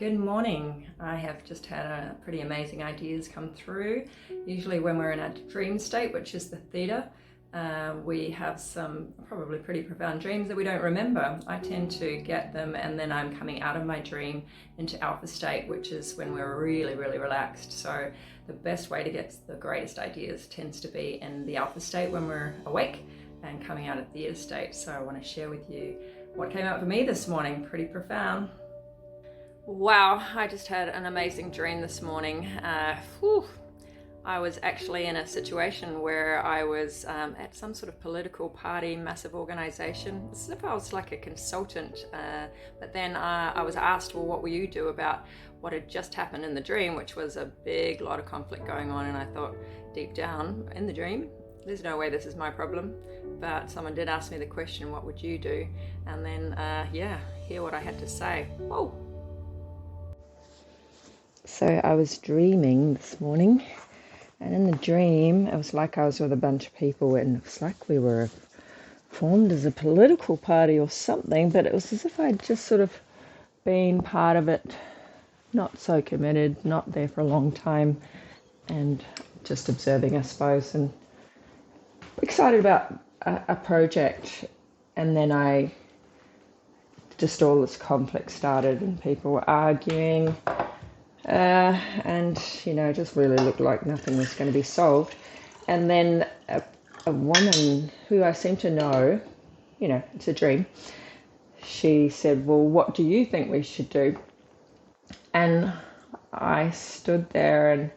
Good morning. I have just had a pretty amazing ideas come through. Usually when we're in a dream state, which is the theta, we have some probably pretty profound dreams that we don't remember. I tend to get them and then I'm coming out of my dream into alpha state, which is when we're really, really relaxed. So the best way to get the greatest ideas tends to be in the alpha state when we're awake and coming out of theta state. So I want to share with you what came out for me this morning. Pretty profound. Wow, I just had an amazing dream this morning. I was actually in a situation where I was at some sort of political party, massive organization. It's as if I was like a consultant, but then I was asked, well, what will you do about what had just happened in the dream, which was a big lot of conflict going on. And I thought deep down in the dream, there's no way this is my problem. But someone did ask me the question, what would you do? And then, hear what I had to say. Whoa. So I was dreaming this morning, and in the dream it was like I was with a bunch of people, and it was like we were formed as a political party or something, but it was as if I'd just sort of been part of it, not so committed, not there for a long time, and just observing, I suppose, and excited about a project. And then all this conflict started and people were arguing. And it just really looked like nothing was going to be solved. And then a woman who I seem to know, it's a dream, she said, well, what do you think we should do? And I stood there, and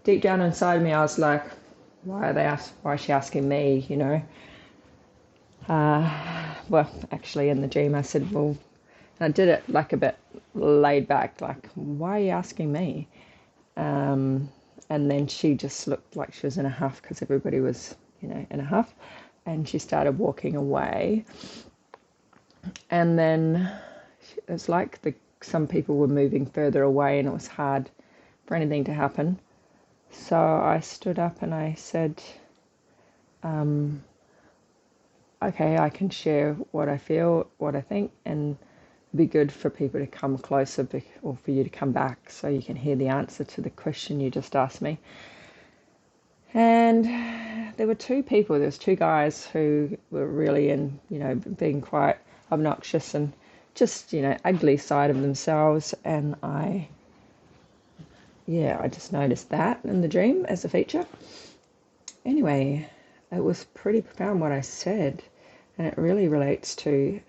deep down inside me I was like, why is she asking me, well, actually in the dream I said, well, I did it like a bit laid back, like, why are you asking me? And then she just looked like she was in a huff because everybody was, in a huff. And she started walking away. And then it was like some people were moving further away and it was hard for anything to happen. So I stood up and I said, okay, I can share what I feel, what I think, and be good for people to come closer or for you to come back so you can hear the answer to the question you just asked me. And there were two people, there was two guys who were really being quite obnoxious and just, ugly side of themselves. And I just noticed that in the dream as a feature. Anyway, it was pretty profound what I said, and it really relates to,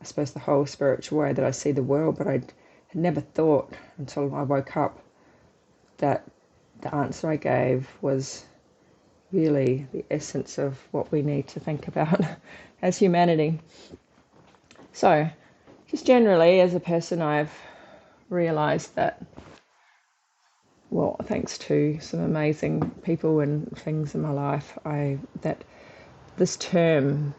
I suppose, the whole spiritual way that I see the world, but I had never thought until I woke up that the answer I gave was really the essence of what we need to think about as humanity. So, just generally, as a person, I've realised that, well, thanks to some amazing people and things in my life, that this term,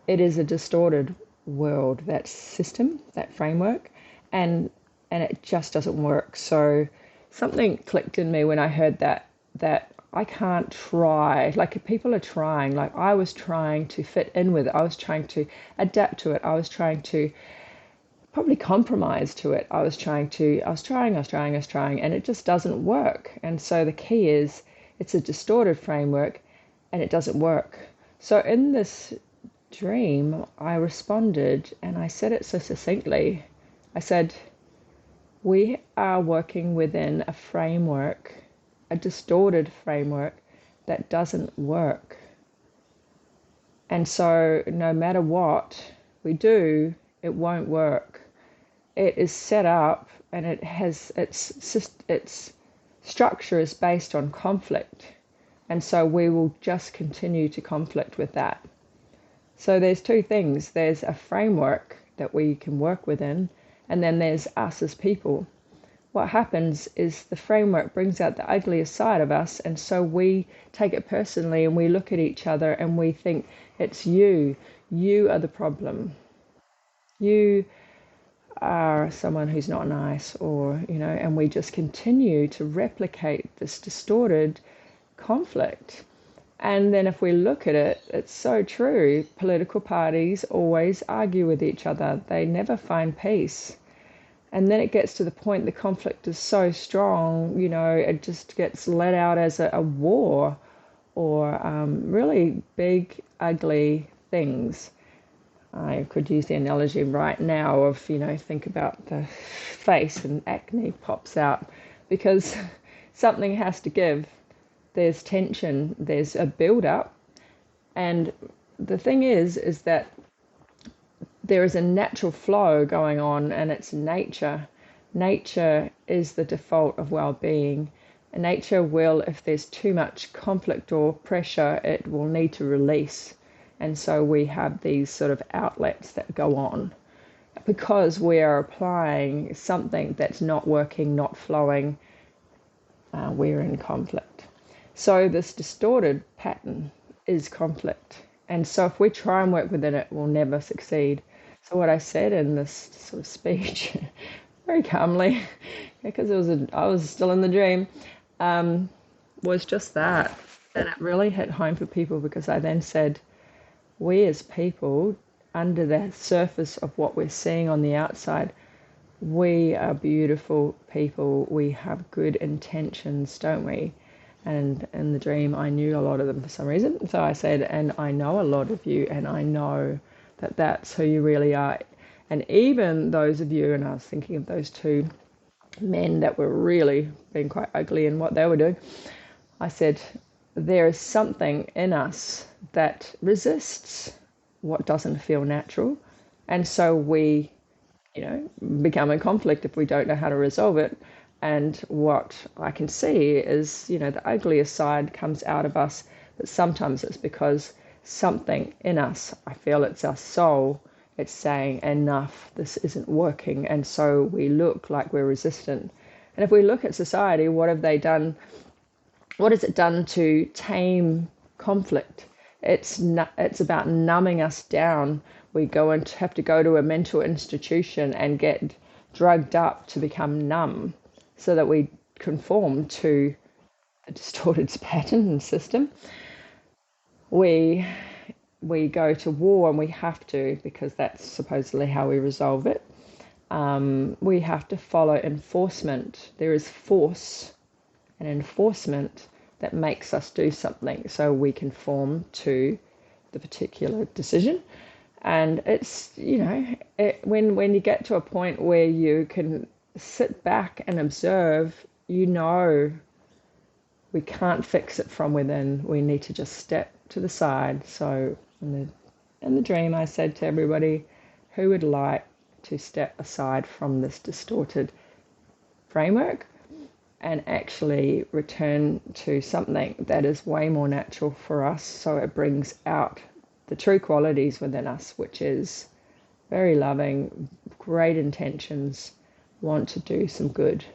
it is a distorted world, that system, that framework, and it just doesn't work. So something clicked in me when I heard that I can't try, like if people are trying, like I was trying to fit in with it, I was trying to adapt to it, I was trying to probably compromise to it, I was trying, and it just doesn't work. And so the key is, it's a distorted framework and it doesn't work. So in this dream, I responded, and I said it so succinctly. I said, we are working within a framework, a distorted framework that doesn't work. And so no matter what we do, it won't work. It is set up, and it has its structure is based on conflict. And so we will just continue to conflict with that. So there's two things. There's a framework that we can work within, and then there's us as people. What happens is the framework brings out the ugliest side of us, and so we take it personally, and we look at each other and we think, it's you. You are the problem. You are someone who's not nice, or, and we just continue to replicate this distorted conflict. And then if we look at it, it's so true. Political parties always argue with each other. They never find peace. And then it gets to the point the conflict is so strong, it just gets let out as a war, or really big, ugly things. I could use the analogy right now of, think about the face and acne pops out because something has to give. There's tension, there's a build-up. And the thing is that there is a natural flow going on, and it's nature. Nature is the default of well-being. Nature will, if there's too much conflict or pressure, it will need to release. And so we have these sort of outlets that go on because we are applying something that's not working, not flowing. We're in conflict. So this distorted pattern is conflict. And so if we try and work within it, we'll never succeed. So what I said in this sort of speech, very calmly, because I was still in the dream, was just that. And it really hit home for people because I then said, we as people, under the surface of what we're seeing on the outside, we are beautiful people. We have good intentions, don't we? And in the dream, I knew a lot of them for some reason. So I said, and I know a lot of you, and I know that that's who you really are. And even those of you, and I was thinking of those two men that were really being quite ugly in what they were doing, I said, there is something in us that resists what doesn't feel natural. And so we, become in conflict if we don't know how to resolve it. And what I can see is, the ugliest side comes out of us, but sometimes it's because something in us, I feel it's our soul, it's saying enough, this isn't working. And so we look like we're resistant. And if we look at society, what have they done? What has it done to tame conflict? It's about numbing us down. We have to go to a mental institution and get drugged up to become numb so that we conform to the distorted pattern and system. We go to war, and we have to, because that's supposedly how we resolve it. We have to follow enforcement. There is force and enforcement that makes us do something so we conform to the particular decision. And it's, when you get to a point where you can sit back and observe, we can't fix it from within. We need to just step to the side. So in the dream, I said to everybody, who would like to step aside from this distorted framework and actually return to something that is way more natural for us, so it brings out the true qualities within us, which is very loving, great intentions, want to do some good.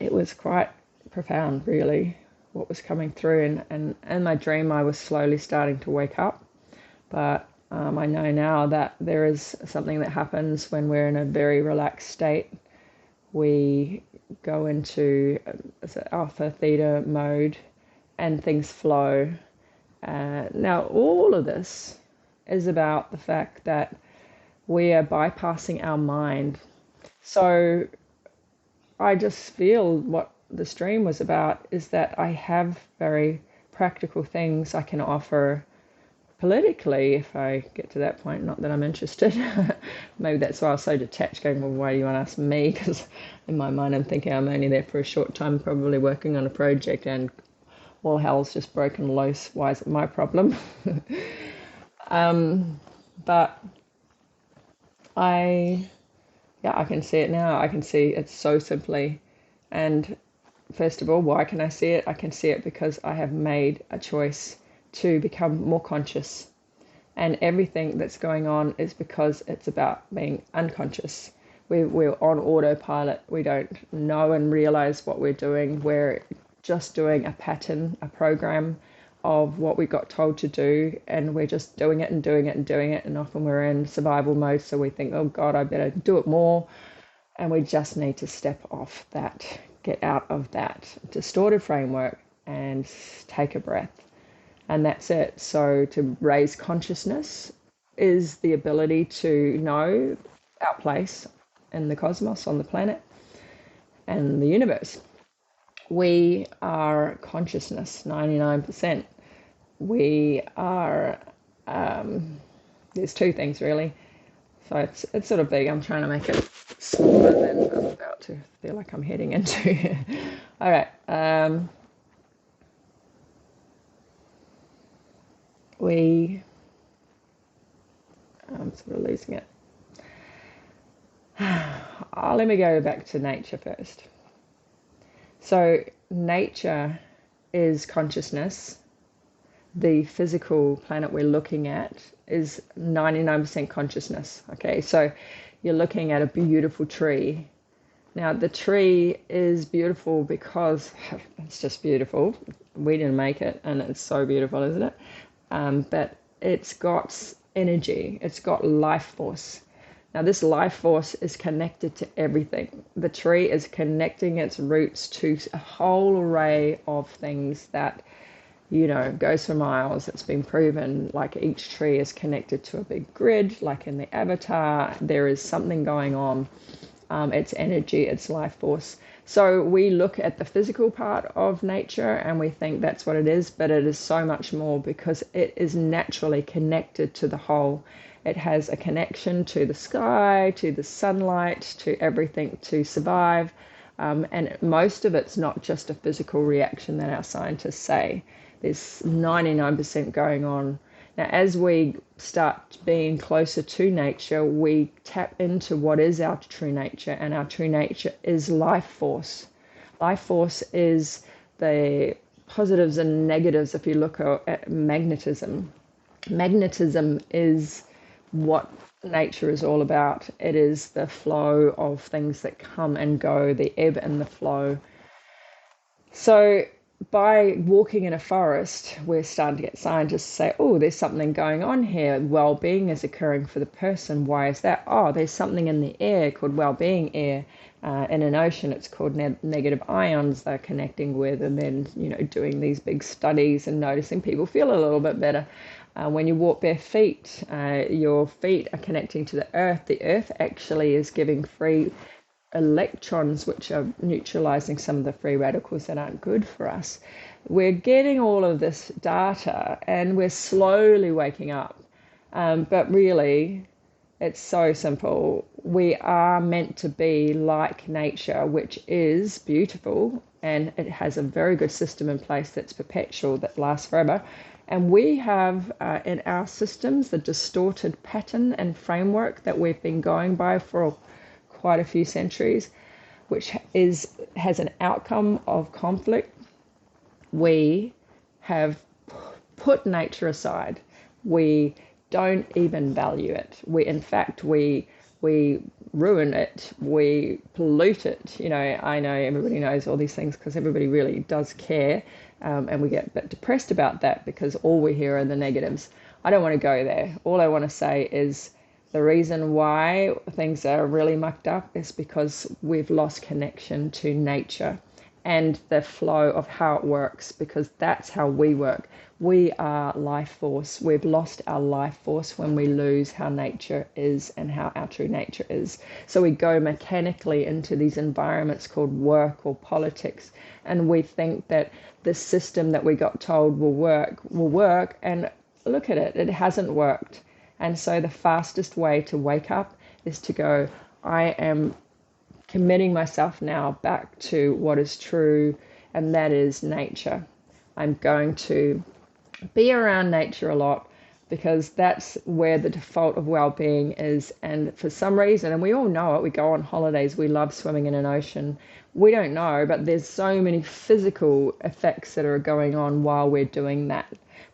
It was quite profound, really, what was coming through. And in my dream, I was slowly starting to wake up. But I know now that there is something that happens when we're in a very relaxed state. We go into alpha, theta mode, and things flow. Now, all of this is about the fact that we are bypassing our mind. So I just feel what the stream was about is that I have very practical things I can offer politically if I get to that point. Not that I'm interested. Maybe that's why I was so detached, going, well, why do you want to ask me? Because in my mind I'm thinking I'm only there for a short time, probably working on a project, and all hell's just broken loose. Why is it my problem? But I can see it now. I can see it so simply. And first of all, why can I see it? I can see it because I have made a choice to become more conscious. And everything that's going on is because it's about being unconscious. We're on autopilot. We don't know and realize what we're doing. We're just doing a pattern, a program of what we got told to do, and we're just doing it and doing it and doing it. And often we're in survival mode, so we think, oh God, I better do it more. And we just need to step off that, get out of that distorted framework and take a breath. And that's it. So to raise consciousness is the ability to know our place in the cosmos, on the planet, and the universe. We are consciousness, 99%. We are, there's two things really. So it's sort of big. I'm trying to make it smaller than I'm about to feel like I'm heading into. All right. I'm sort of losing it. Let me go back to nature first. So nature is consciousness. The physical planet we're looking at is 99% consciousness. Okay, so you're looking at a beautiful tree. Now, the tree is beautiful because it's just beautiful. We didn't make it, and it's so beautiful, isn't it? But it's got energy. It's got life force. Now, this life force is connected to everything. The tree is connecting its roots to a whole array of things that, goes for miles. It's been proven, like each tree is connected to a big grid, like in the Avatar. There is something going on. It's energy, it's life force. So we look at the physical part of nature and we think that's what it is, but it is so much more because it is naturally connected to the whole. It has a connection to the sky, to the sunlight, to everything to survive. And most of it's not just a physical reaction that our scientists say. There's 99% going on. Now, as we start being closer to nature, we tap into what is our true nature, and our true nature is life force. Life force is the positives and negatives. If you look at magnetism, magnetism is what nature is all about. It is the flow of things that come and go, the ebb and the flow. So by walking in a forest, we're starting to get scientists say, oh, there's something going on here. Well-being is occurring for the person. Why is that? Oh, there's something in the air called well-being air. In an ocean, it's called negative ions they're connecting with, and then, doing these big studies and noticing people feel a little bit better. When you walk bare feet, your feet are connecting to the earth. The earth actually is giving free electrons, which are neutralizing some of the free radicals that aren't good for us. We're getting all of this data and we're slowly waking up. But really, it's so simple. We are meant to be like nature, which is beautiful, and it has a very good system in place that's perpetual, that lasts forever. And we have in our systems the distorted pattern and framework that we've been going by for quite a few centuries, which has an outcome of conflict. We have put nature aside. We don't even value it. We ruin it. We pollute it. I know everybody knows all these things because everybody really does care, and we get a bit depressed about that because all we hear are the negatives. I don't want to go there. All I want to say is the reason why things are really mucked up is because we've lost connection to nature and the flow of how it works, because that's how we work. We are life force. We've lost our life force when we lose how nature is and how our true nature is. So we go mechanically into these environments called work or politics, and we think that the system that we got told will work, and look at it, it hasn't worked. And so the fastest way to wake up is to go, I am committing myself now back to what is true, and that is nature. I'm going to be around nature a lot because that's where the default of well-being is. And for some reason, and we all know it, we go on holidays, we love swimming in an ocean. We don't know, but there's so many physical effects that are going on while we're doing that.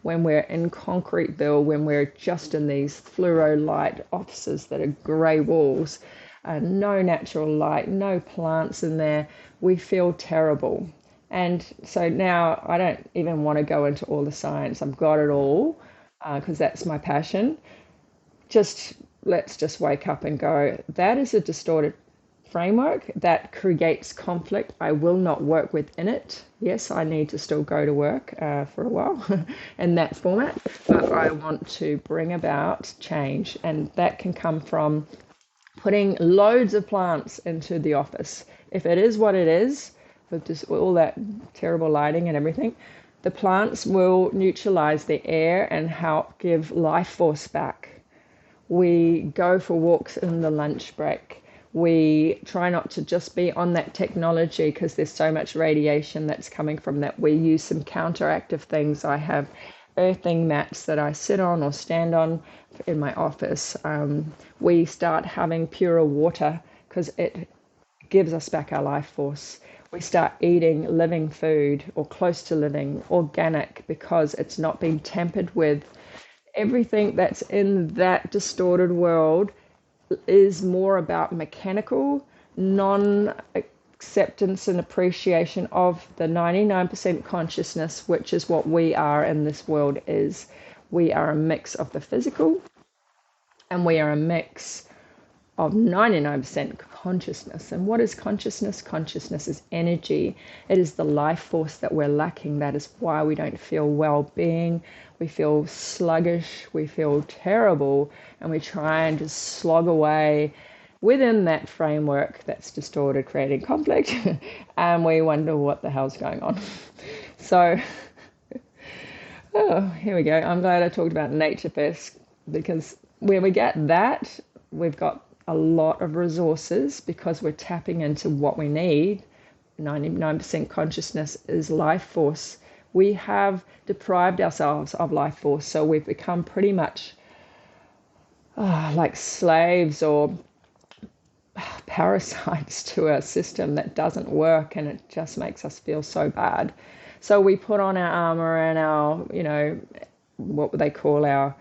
When we're in Concreteville, when we're just in these fluoro light offices that are grey walls, no natural light, no plants in there, we feel terrible. And so now I don't even want to go into all the science. I've got it all because that's my passion. Let's just wake up and go, that is a distorted framework that creates conflict. I will not work within it. Yes, I need to still go to work for a while in that format, but I want to bring about change, and that can come from putting loads of plants into the office. If it is what it is, with just all that terrible lighting and everything, the plants will neutralize the air and help give life force back. We go for walks in the lunch break. We try not to just be on that technology because there's so much radiation that's coming from that. We use some counteractive things. I have earthing mats that I sit on or stand on in my office. We start having purer water because it gives us back our life force. We start eating living food or close to living, organic, because it's not been tampered with. Everything that's in that distorted world is more about mechanical, non-acceptance and appreciation of the 99% consciousness, which is what we are in this world is. We are a mix of the physical, and we are a mix of 99% consciousness. And what is consciousness? Consciousness is energy. It is the life force that we're lacking. That is why we don't feel well-being. We feel sluggish. We feel terrible. And we try and just slog away within that framework that's distorted, creating conflict. And we wonder what the hell's going on. So, here we go. I'm glad I talked about nature first, because when we get that, we've got a lot of resources because we're tapping into what we need. 99% consciousness is life force. We have deprived ourselves of life force, so we've become pretty much like slaves or parasites to a system that doesn't work, and it just makes us feel so bad. So we put on our armor and our, what would they call our,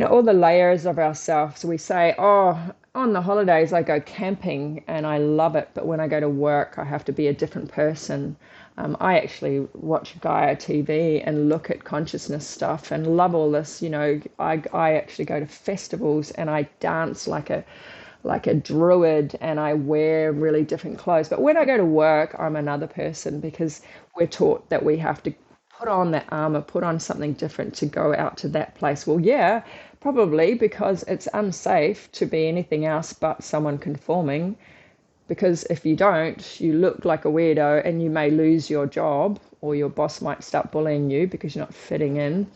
all the layers of ourselves. We say, on the holidays I go camping and I love it, but when I go to work I have to be a different person. I actually watch Gaia TV and look at consciousness stuff and love all this. I actually go to festivals and I dance like a druid, and I wear really different clothes. But when I go to work, I'm another person, because we're taught that we have to put on that armor, put on something different to go out to that place. Well, yeah, probably, because it's unsafe to be anything else but someone conforming. Because if you don't, you look like a weirdo and you may lose your job, or your boss might start bullying you because you're not fitting in.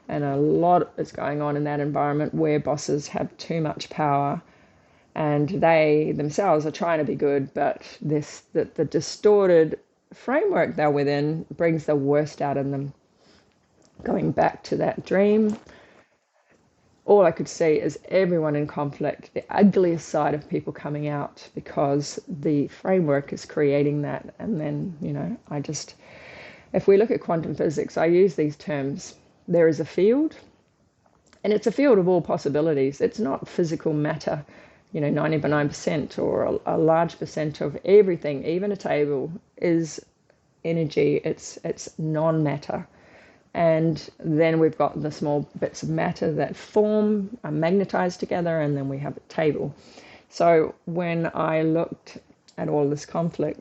And a lot is going on in that environment where bosses have too much power and they themselves are trying to be good, but the distorted framework they're within brings the worst out in them. Going back to that dream, all I could see is everyone in conflict, the ugliest side of people coming out, because the framework is creating that. And then, if we look at quantum physics, I use these terms. There is a field, and it's a field of all possibilities. It's not physical matter, 99% or a large percent of everything, even a table, is energy. It's non-matter. And then we've got the small bits of matter that form, are magnetized together, and then we have a table. So when I looked at all this conflict,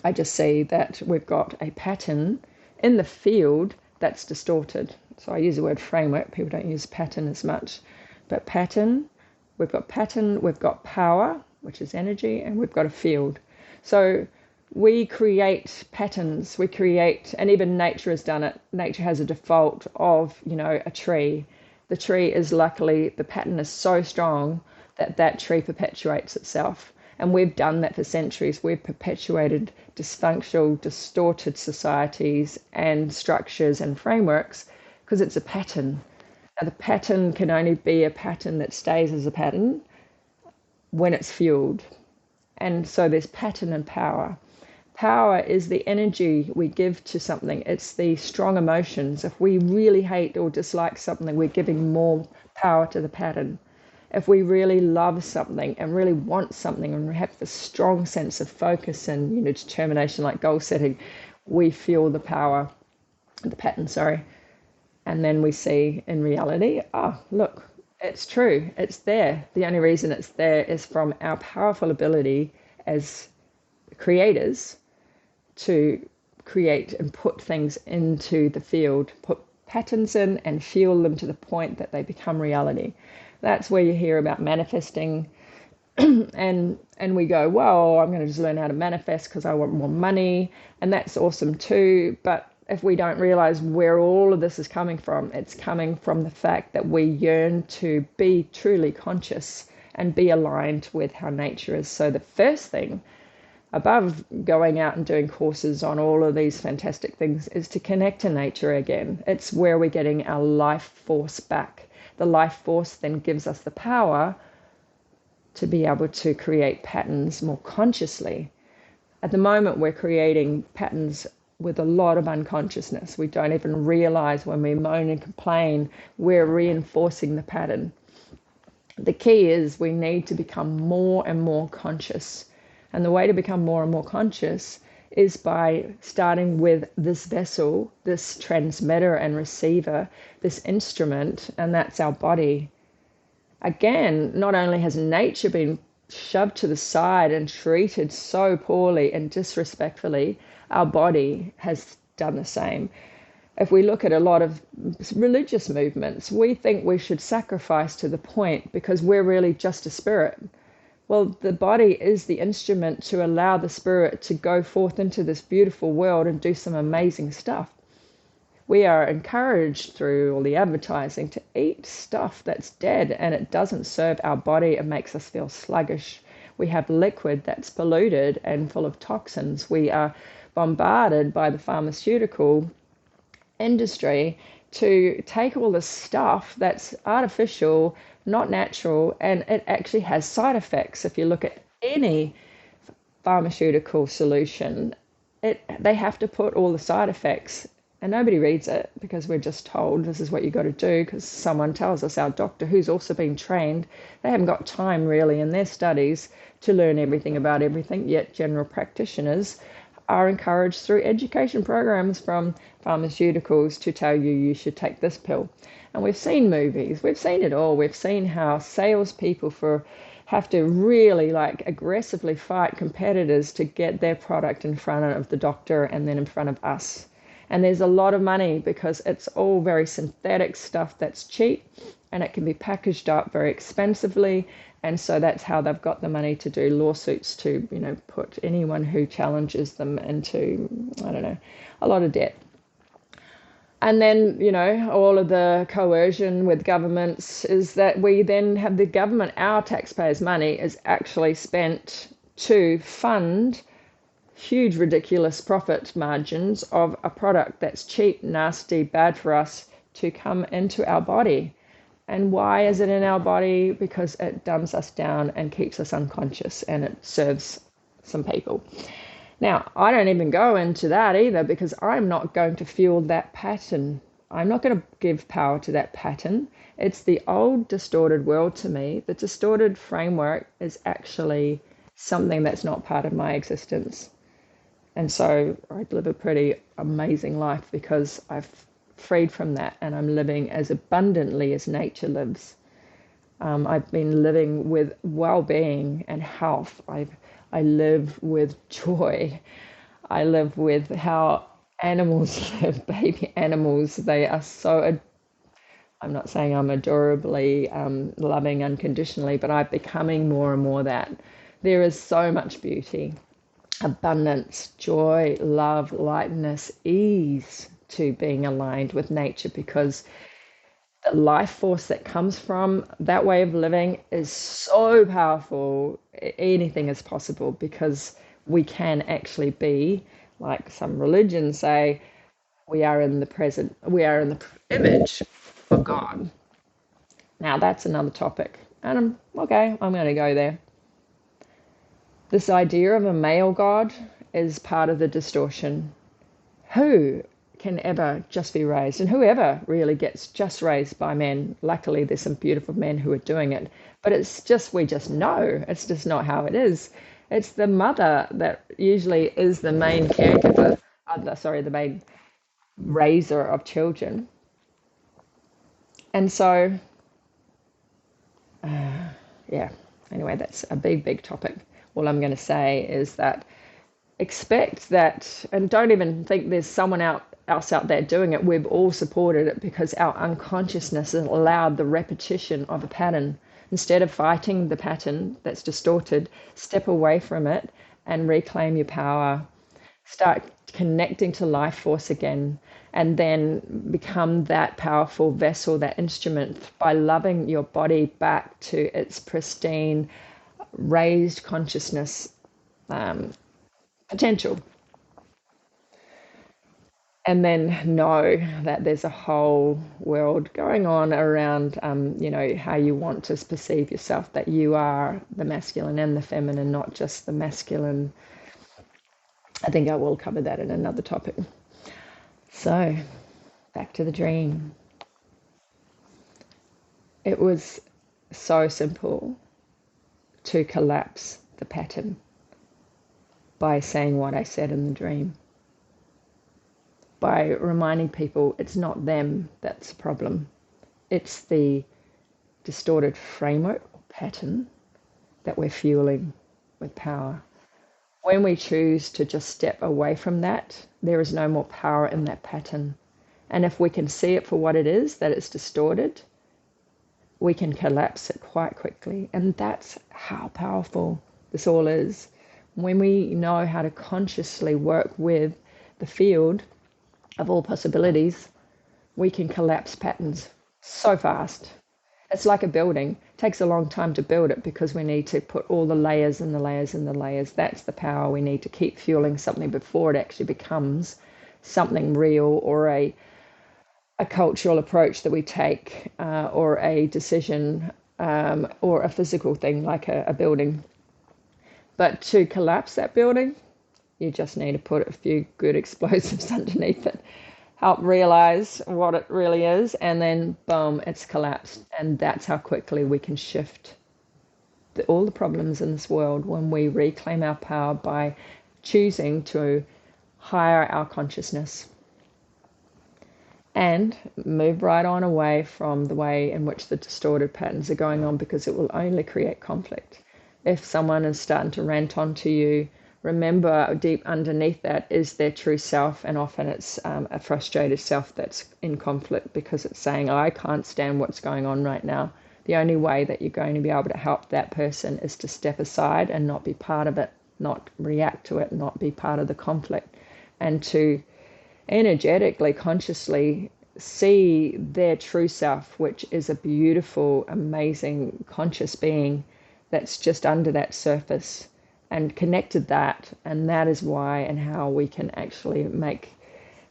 I just see that we've got a pattern in the field that's distorted. So I use the word framework. People don't use pattern as much. But pattern, we've got power, which is energy, and we've got a field. So we create patterns, and even nature has done it. Nature has a default of, a tree. The tree is luckily, the pattern is so strong that tree perpetuates itself. And we've done that for centuries. We've perpetuated dysfunctional, distorted societies and structures and frameworks because it's a pattern. Now, the pattern can only be a pattern that stays as a pattern when it's fueled. And so there's pattern and power. Power is the energy we give to something. It's the strong emotions. If we really hate or dislike something, we're giving more power to the pattern. If we really love something and really want something and have the strong sense of focus and determination, like goal setting, we feel the power, the pattern, and then we see in reality, look, it's true, it's there. The only reason it's there is from our powerful ability as creators to create and put things into the field, put patterns in and fuel them to the point that they become reality. That's where you hear about manifesting. and we go, well, I'm going to just learn how to manifest because I want more money, and that's awesome too. But if we don't realize where all of this is coming from, it's coming from the fact that we yearn to be truly conscious and be aligned with how nature is. So the first thing, above going out and doing courses on all of these fantastic things, is to connect to nature again. It's where we're getting our life force back. The life force then gives us the power to be able to create patterns more consciously. At the moment, we're creating patterns with a lot of unconsciousness. We don't even realize when we moan and complain, we're reinforcing the pattern. The key is we need to become more and more conscious. And the way to become more and more conscious is by starting with this vessel, this transmitter and receiver, this instrument, and that's our body. Again, not only has nature been shoved to the side and treated so poorly and disrespectfully, our body has done the same. If we look at a lot of religious movements, we think we should sacrifice to the point because we're really just a spirit. Well, the body is the instrument to allow the spirit to go forth into this beautiful world and do some amazing stuff. We are encouraged through all the advertising to eat stuff that's dead, and it doesn't serve our body. It makes us feel sluggish. We have liquid that's polluted and full of toxins. We are bombarded by the pharmaceutical industry to take all this stuff that's artificial, not natural, and it actually has side effects. If you look at any pharmaceutical solution, they have to put all the side effects, and nobody reads it because we're just told this is what you got to do because someone tells us. Our doctor, who's also been trained, they haven't got time really in their studies to learn everything about everything, yet general practitioners are encouraged through education programs from pharmaceuticals to tell you should take this pill. And we've seen movies, we've seen it all. We've seen how salespeople have to really aggressively fight competitors to get their product in front of the doctor and then in front of us. And there's a lot of money because it's all very synthetic stuff that's cheap and it can be packaged up very expensively. And so that's how they've got the money to do lawsuits to, put anyone who challenges them into, a lot of debt. And then, all of the coercion with governments is that we then have the government, our taxpayers' money is actually spent to fund huge, ridiculous profit margins of a product that's cheap, nasty, bad for us to come into our body. And why is it in our body? Because it dumbs us down and keeps us unconscious, and it serves some people. Now, I don't even go into that either because I'm not going to fuel that pattern. I'm not going to give power to that pattern. It's the old distorted world to me. The distorted framework is actually something that's not part of my existence. And so I live a pretty amazing life because I've freed from that and I'm living as abundantly as nature lives. I've been living with well-being and health. I live with joy. I live with how animals live, baby animals. They are so, I'm not saying I'm adorably loving unconditionally, but I'm becoming more and more that. There is so much beauty, abundance, joy, love, lightness, ease to being aligned with nature, because the life force that comes from that way of living is so powerful. Anything is possible because we can actually be, like some religions say, we are in the image of God. Now that's another topic, and I'm going to go there. This idea of a male God is part of the distortion. Who can ever just be raised, and whoever really gets just raised by men? Luckily there's some beautiful men who are doing it, but we just know it's just not how it is. It's the mother that usually is the main caregiver, the main raiser of children. And so anyway, that's a big topic. All I'm going to say is that expect that, and don't even think there's someone out else out there doing it. We've all supported it because our unconsciousness has allowed the repetition of a pattern. Instead of fighting the pattern that's distorted, step away from it and reclaim your power. Start connecting to life force again, and then become that powerful vessel, that instrument, by loving your body back to its pristine, raised consciousness potential. And then know that there's a whole world going on around, how you want to perceive yourself, that you are the masculine and the feminine, not just the masculine. I think I will cover that in another topic. So, back to the dream. It was so simple to collapse the pattern by saying what I said in the dream. By reminding people it's not them that's the problem. It's the distorted framework or pattern that we're fueling with power. When we choose to just step away from that, there is no more power in that pattern. And if we can see it for what it is, that it's distorted, we can collapse it quite quickly. And that's how powerful this all is. When we know how to consciously work with the field of all possibilities, we can collapse patterns so fast. It's like a building. It takes a long time to build it because we need to put all the layers and the layers and the layers. That's the power. We need to keep fueling something before it actually becomes something real, or a cultural approach that we take, or a decision, or a physical thing like a building. But to collapse that building, you just need to put a few good explosives underneath it, help realize what it really is, and then boom, it's collapsed. And that's how quickly we can shift all the problems in this world, when we reclaim our power by choosing to higher our consciousness and move right on away from the way in which the distorted patterns are going on, because it will only create conflict. If someone is starting to rant onto you, remember deep underneath that is their true self, and often it's a frustrated self that's in conflict because it's saying, I can't stand what's going on right now. The only way that you're going to be able to help that person is to step aside and not be part of it, not react to it, not be part of the conflict, and to energetically, consciously see their true self, which is a beautiful, amazing, conscious being that's just under that surface, and connected that. And that is why and how we can actually make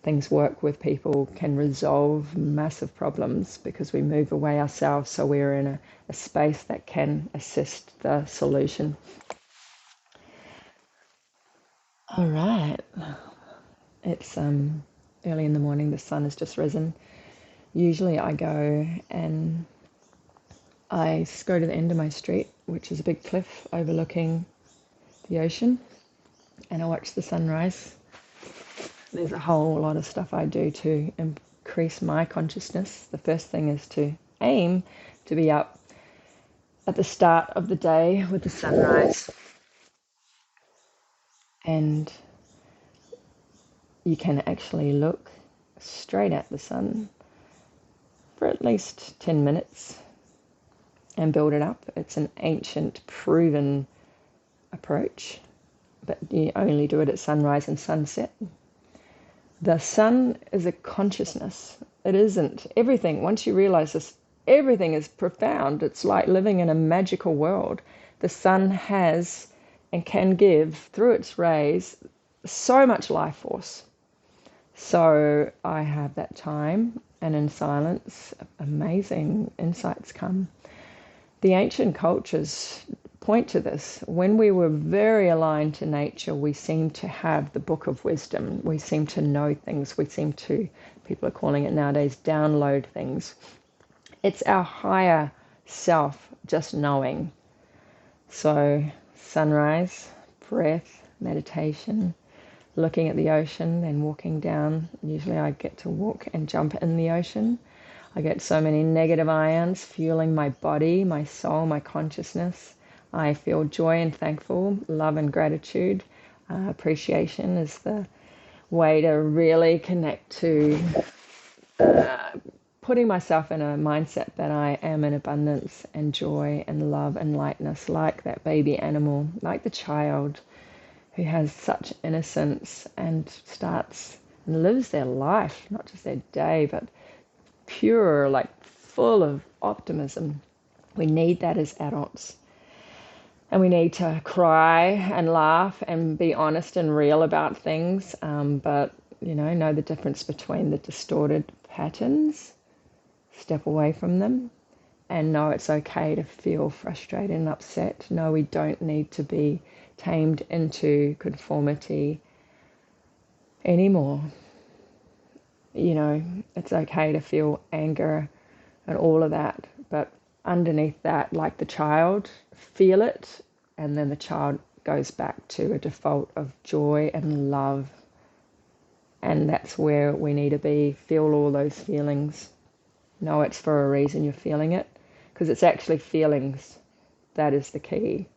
things work with people, can resolve massive problems, because we move away ourselves, so we're in a space that can assist the solution. All right. It's early in the morning, the sun has just risen. Usually I go and I go to the end of my street, which is a big cliff overlooking the ocean, and I watch the sunrise. There's a whole lot of stuff I do to increase my consciousness. The first thing is to aim to be up at the start of the day with the sunrise, and you can actually look straight at the sun for at least 10 minutes and build it up. It's an ancient, proven approach, but you only do it at sunrise and sunset. The sun is a consciousness. It isn't everything. Once you realize this, everything is profound. It's like living in a magical world. The sun has and can give through its rays so much life force. So I have that time, and in silence, amazing insights come. The ancient cultures point to this. When we were very aligned to nature, we seem to have the book of wisdom. We seem to know things. We seem to, people are calling it nowadays, download things. It's our higher self just knowing. So sunrise, breath, meditation, looking at the ocean, then walking down. Usually I get to walk and jump in the ocean. I get so many negative ions fueling my body, my soul, my consciousness. I feel joy and thankful, love and gratitude. Appreciation is the way to really connect to putting myself in a mindset that I am in abundance and joy and love and lightness, like that baby animal, like the child who has such innocence and starts and lives their life, not just their day, but pure, like full of optimism. We need that as adults. And we need to cry and laugh and be honest and real about things, but, know the difference between the distorted patterns, step away from them, and know it's okay to feel frustrated and upset. No, we don't need to be tamed into conformity anymore. It's okay to feel anger and all of that, but underneath that, like the child, feel it, and then the child goes back to a default of joy and love. And that's where we need to be. Feel all those feelings. Know it's for a reason you're feeling it, because it's actually feelings. That is the key.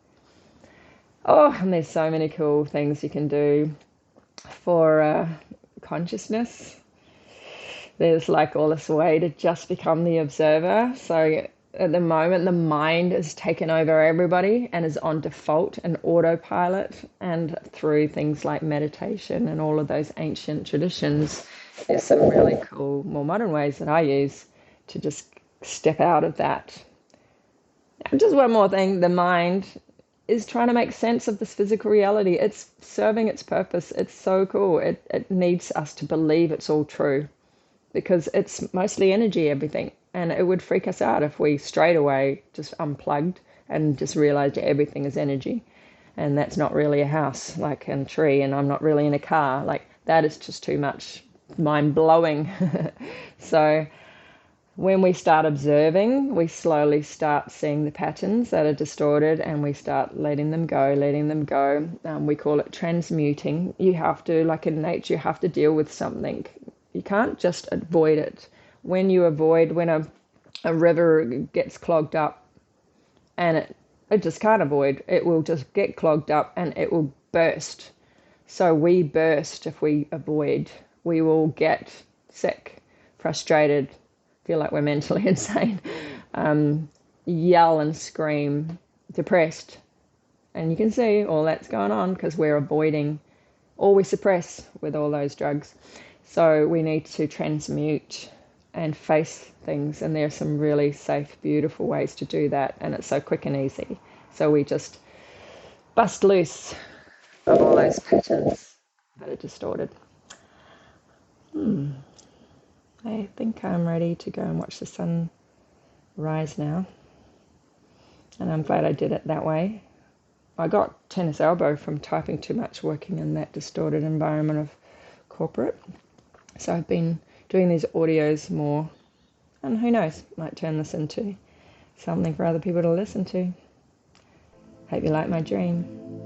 Oh, and there's so many cool things you can do for consciousness. There's like all this way to just become the observer. So at the moment, the mind is taken over everybody and is on default and autopilot. And through things like meditation and all of those ancient traditions, there's some really cool, more modern ways that I use to just step out of that. And just one more thing, the mind is trying to make sense of this physical reality. It's serving its purpose. It's so cool. It needs us to believe it's all true, because it's mostly energy, everything. And it would freak us out if we straight away just unplugged and just realized everything is energy. And that's not really a house, like a tree, and I'm not really in a car. Like, that is just too much mind-blowing. So when we start observing, we slowly start seeing the patterns that are distorted, and we start letting them go. We call it transmuting. You have to, like in nature, you have to deal with something. You can't just avoid it. When a river gets clogged up, and it just can't avoid, it will just get clogged up and it will burst. So we burst if we avoid. We will get sick, frustrated, feel like we're mentally insane, yell and scream, depressed. And you can see all that's going on because we're avoiding, or we suppress with all those drugs. So we need to transmute and face things, and there are some really safe, beautiful ways to do that, and it's so quick and easy. So we just bust loose of all those patterns that are distorted. I think I'm ready to go and watch the sun rise now, and I'm glad I did it that way. I got tennis elbow from typing too much, working in that distorted environment of corporate. So I've been doing these audios more, and who knows, might turn this into something for other people to listen to. Hope you like my dream.